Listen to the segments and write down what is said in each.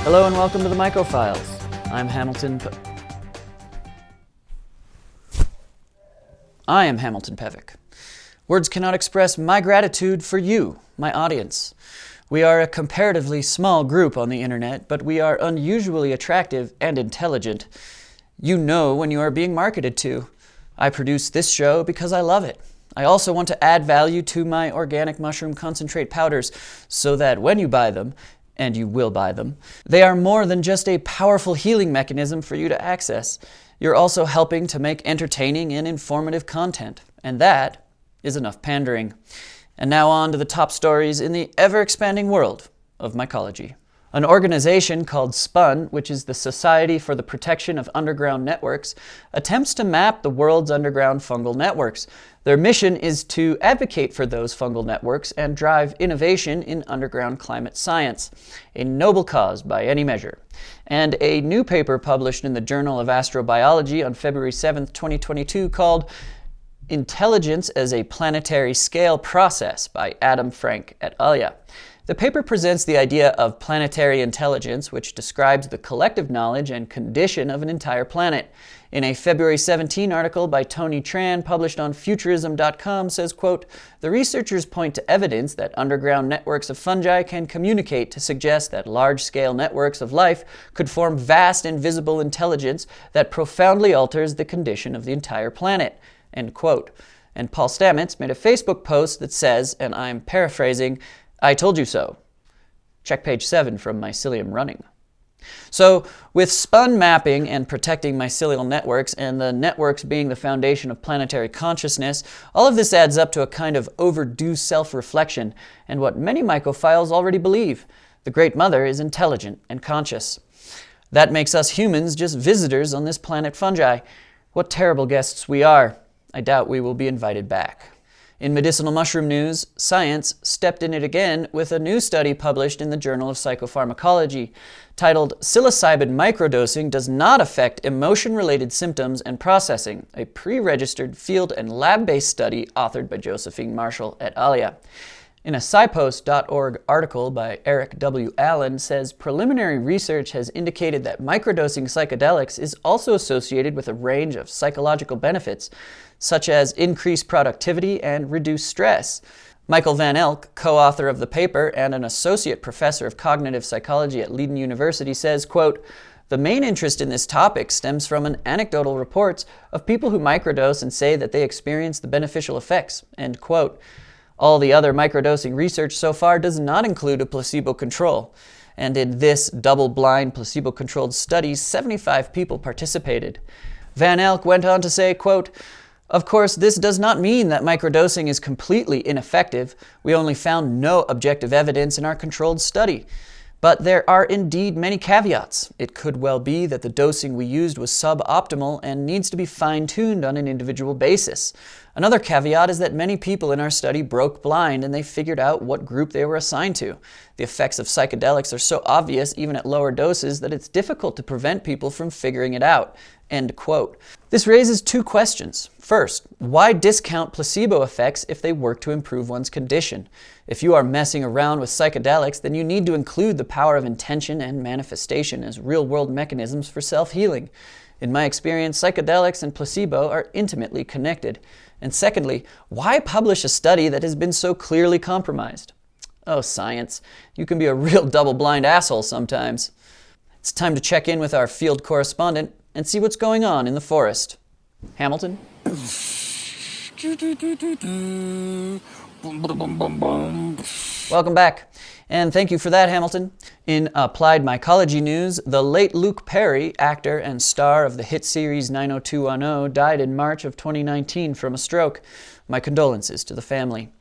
Hello and welcome to the Myco Files. I'm Hamilton Pevic. Words cannot express my gratitude for you, my audience. We are a comparatively small group on the internet, but we are unusually attractive and intelligent. You know when you are being marketed to. I produce this show because I love it. I also want to add value to my organic mushroom concentrate powders so that when you buy them, and you will buy them, they are more than just a powerful healing mechanism for you to access. You're also helping to make entertaining and informative content, and that is enough pandering. And now on to the top stories in the ever-expanding world of mycology. An organization called SPUN, which is the Society for the Protection of Underground Networks, attempts to map the world's underground fungal networks. Their mission is to advocate for those fungal networks and drive innovation in underground climate science, a noble cause by any measure. And a new paper published in the Journal of Astrobiology on February 7, 2022 called Intelligence as a Planetary Scale Process by Adam Frank et al. The paper presents the idea of planetary intelligence, which describes the collective knowledge and condition of an entire planet. In a February 17 article by Tony Tran published on Futurism.com says, quote, "The researchers point to evidence that underground networks of fungi can communicate to suggest that large-scale networks of life could form vast invisible intelligence that profoundly alters the condition of the entire planet." End quote. And Paul Stamets made a Facebook post that says, and I'm paraphrasing, "I told you so." Check page 7 from Mycelium Running. So, with SPUN mapping and protecting mycelial networks, and the networks being the foundation of planetary consciousness, all of this adds up to a kind of overdue self-reflection, and what many mycophiles already believe. The Great Mother is intelligent and conscious. That makes us humans just visitors on this planet fungi. What terrible guests we are. I doubt we will be invited back. In medicinal mushroom news, science stepped in it again with a new study published in the Journal of Psychopharmacology titled Psilocybin Microdosing Does Not Affect Emotion-Related Symptoms and Processing, a pre-registered field and lab-based study authored by Josephine Marshall et al. In a SciPost.org article by Eric W. Allen says preliminary research has indicated that microdosing psychedelics is also associated with a range of psychological benefits, such as increased productivity and reduced stress. Michael Van Elk, co-author of the paper and an associate professor of cognitive psychology at Leiden University, says, quote, "The main interest in this topic stems from an anecdotal reports of people who microdose and say that they experience the beneficial effects," end quote. All the other microdosing research so far does not include a placebo control. And in this double-blind placebo-controlled study, 75 people participated. Van Elk went on to say, quote, "Of course, this does not mean that microdosing is completely ineffective. We only found no objective evidence in our controlled study. But there are indeed many caveats. It could well be that the dosing we used was suboptimal and needs to be fine-tuned on an individual basis. Another caveat is that many people in our study broke blind and they figured out what group they were assigned to. The effects of psychedelics are so obvious even at lower doses that it's difficult to prevent people from figuring it out." End quote. This raises two questions. First, why discount placebo effects if they work to improve one's condition? If you are messing around with psychedelics, then you need to include the power of intention and manifestation as real-world mechanisms for self-healing. In my experience, psychedelics and placebo are intimately connected. And secondly, why publish a study that has been so clearly compromised? Oh, science, you can be a real double-blind asshole sometimes. It's time to check in with our field correspondent and see what's going on in the forest. Hamilton? Welcome back, and thank you for that, Hamilton. In Applied Mycology news, the late Luke Perry, actor and star of the hit series 90210, died in March of 2019 from a stroke. My condolences to the family.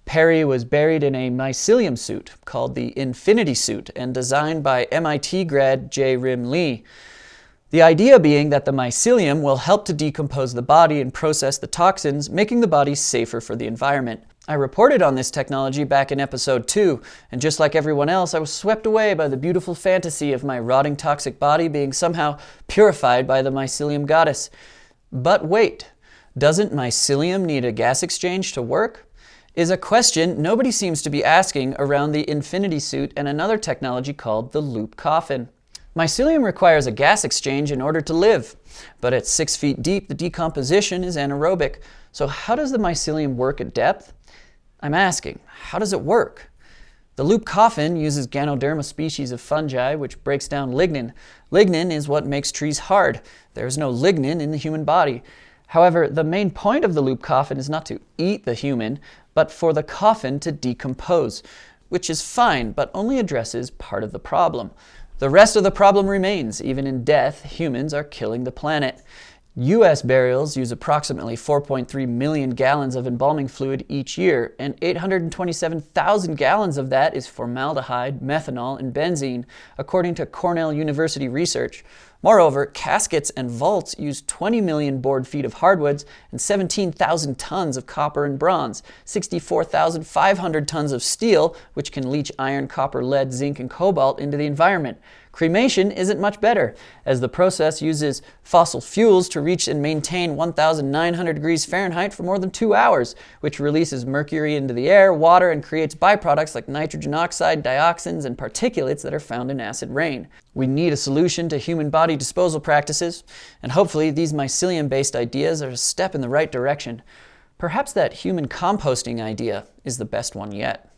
Perry was buried in a mycelium suit called the Infinity Suit and designed by MIT grad J. Rim Lee. The idea being that the mycelium will help to decompose the body and process the toxins, making the body safer for the environment. I reported on this technology back in episode 2, and just like everyone else, I was swept away by the beautiful fantasy of my rotting toxic body being somehow purified by the mycelium goddess. But wait, doesn't mycelium need a gas exchange to work? is a question nobody seems to be asking around the infinity suit and another technology called the loop coffin. Mycelium requires a gas exchange in order to live, but at 6 feet deep, the decomposition is anaerobic. So how does the mycelium work at depth? I'm asking, how does it work? The loop coffin uses Ganoderma species of fungi, which breaks down lignin. Lignin is what makes trees hard. There is no lignin in the human body. However, the main point of the loop coffin is not to eat the human, but for the coffin to decompose, which is fine, but only addresses part of the problem. The rest of the problem remains. Even in death, humans are killing the planet. U.S. burials use approximately 4.3 million gallons of embalming fluid each year, and 827,000 gallons of that is formaldehyde, methanol, and benzene, according to Cornell University research. Moreover, caskets and vaults use 20 million board feet of hardwoods and 17,000 tons of copper and bronze, 64,500 tons of steel, which can leach iron, copper, lead, zinc, and cobalt into the environment. Cremation isn't much better, as the process uses fossil fuels to reach and maintain 1,900 degrees Fahrenheit for more than 2 hours, which releases mercury into the air, water, and creates byproducts like nitrogen oxide, dioxins, and particulates that are found in acid rain. We need a solution to human body disposal practices, and hopefully these mycelium-based ideas are a step in the right direction. Perhaps that human composting idea is the best one yet.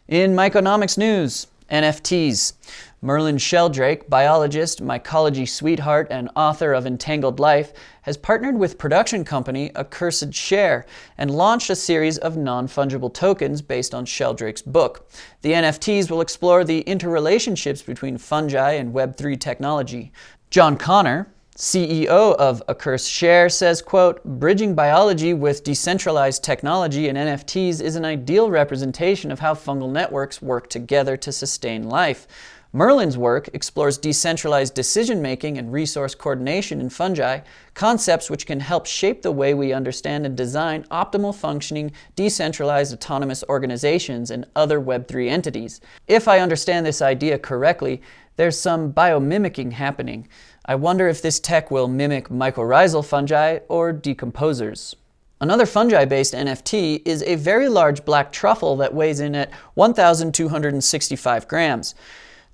In Myconomics news, NFTs. Merlin Sheldrake, biologist, Mycology sweetheart, and author of Entangled Life, has partnered with production company Accursed Share and launched a series of non-fungible tokens based on Sheldrake's book. The NFTs will explore the interrelationships between fungi and Web3 technology. John Connor, CEO of Accursed Share, says, quote, "Bridging biology with decentralized technology and NFTs is an ideal representation of how fungal networks work together to sustain life. Merlin's work explores decentralized decision-making and resource coordination in fungi, concepts which can help shape the way we understand and design optimal functioning, decentralized autonomous organizations and other Web3 entities. If I understand this idea correctly, there's some biomimicking happening. I wonder if this tech will mimic mycorrhizal fungi or decomposers." Another fungi-based NFT is a very large black truffle that weighs in at 1,265 grams.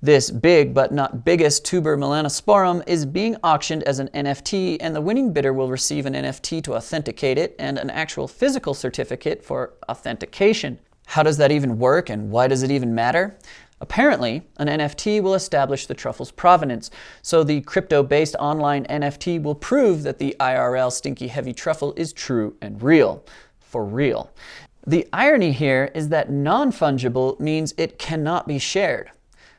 This big but not biggest tuber melanosporum is being auctioned as an NFT, and the winning bidder will receive an NFT to authenticate it and an actual physical certificate for authentication. How does that even work, and why does it even matter? Apparently, an NFT will establish the truffle's provenance, so the crypto-based online NFT will prove that the IRL stinky heavy truffle is true and real. For real. The irony here is that non-fungible means it cannot be shared,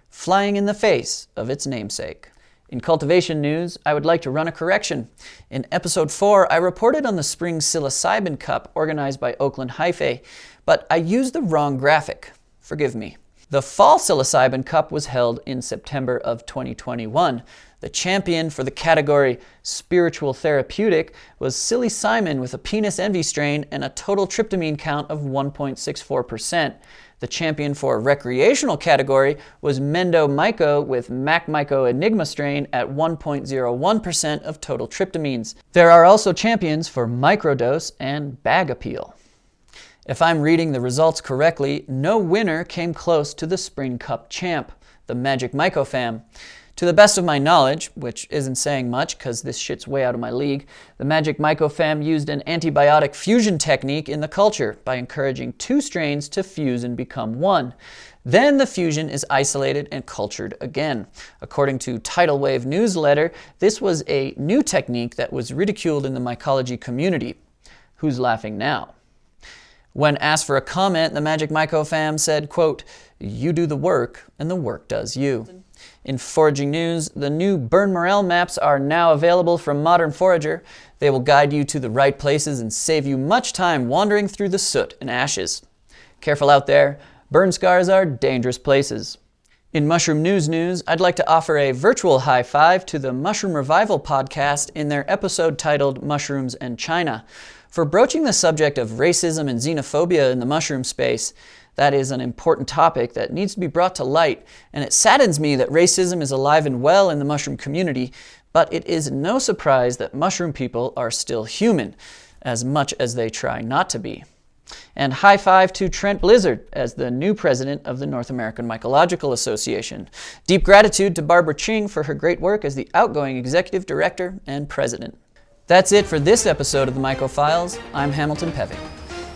flying in the face of its namesake. In cultivation news, I would like to run a correction. In episode 4, I reported on the spring psilocybin cup organized by Oakland Hyphae, but I used the wrong graphic. Forgive me. The fall psilocybin cup was held in September of 2021. The champion for the category spiritual therapeutic was Silly Simon with a penis envy strain and a total tryptamine count of 1.64%. The champion for recreational category was Mendo Myco with Mac Myco Enigma strain at 1.01% of total tryptamines. There are also champions for microdose and bag appeal. If I'm reading the results correctly, no winner came close to the Spring Cup champ, the Magic Myco fam. To the best of my knowledge, which isn't saying much because this shit's way out of my league, the Magic Myco fam used an antibiotic fusion technique in the culture by encouraging 2 strains to fuse and become one. Then the fusion is isolated and cultured again. According to Tidal Wave newsletter, this was a new technique that was ridiculed in the mycology community. Who's laughing now? When asked for a comment, the Magic Myco fam said, quote, "You do the work and the work does you." In foraging news, the new Burn Morel maps are now available from Modern Forager. They will guide you to the right places and save you much time wandering through the soot and ashes. Careful out there, burn scars are dangerous places. In Mushroom News, I'd like to offer a virtual high five to the Mushroom Revival podcast in their episode titled Mushrooms and China. For broaching the subject of racism and xenophobia in the mushroom space, that is an important topic that needs to be brought to light, and it saddens me that racism is alive and well in the mushroom community, but it is no surprise that mushroom people are still human, as much as they try not to be. And high five to Trent Blizzard as the new president of the North American Mycological Association. Deep gratitude to Barbara Ching for her great work as the outgoing executive director and president. That's it for this episode of the Myco Files. I'm Hamilton Peving,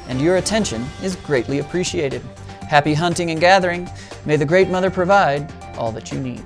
and your attention is greatly appreciated. Happy hunting and gathering. May the Great Mother provide all that you need.